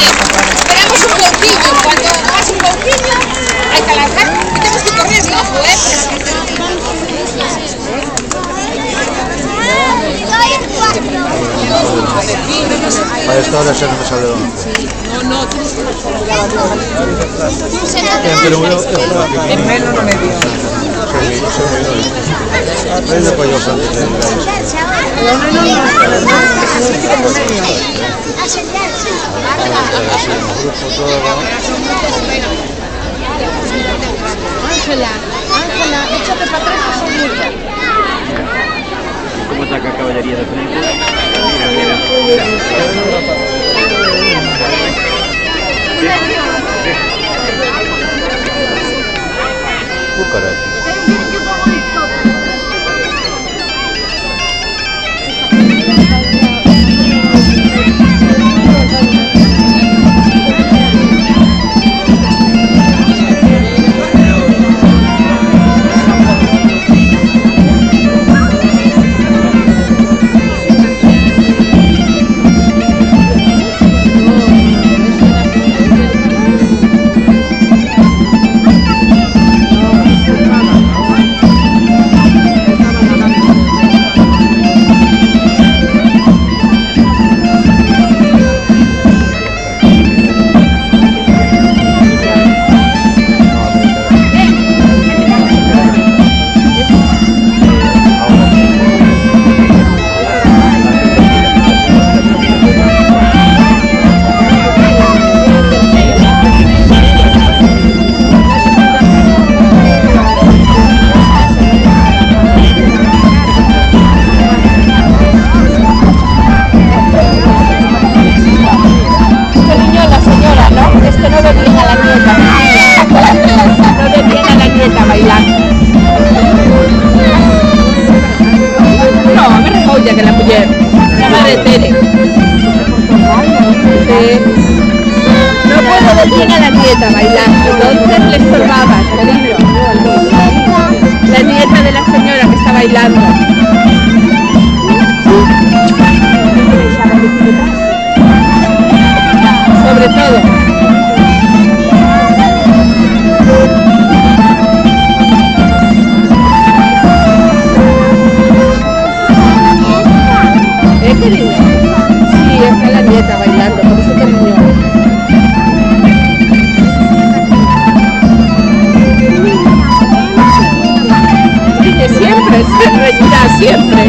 Esperamos un pouquinho, cuando pase un pouquinho, hai que lanzar, e temos que correr logo, A esta hora xa non me sale onde. No, tienes que En menos no medio. Ven de pollo antes de Ángela, échate para atrás que son muchas. ¿Cómo ataca caballería de frente? Mira. caray. Que la mujer, la madre de Tere. No puedo ver bien a la nieta bailando, entonces le estorbaba, cariño. La nieta de la señora que está bailando. Sobre todo. Cariño. Sí, está la nieta bailando, por eso cariño. Sí, que siempre, reñirá siempre.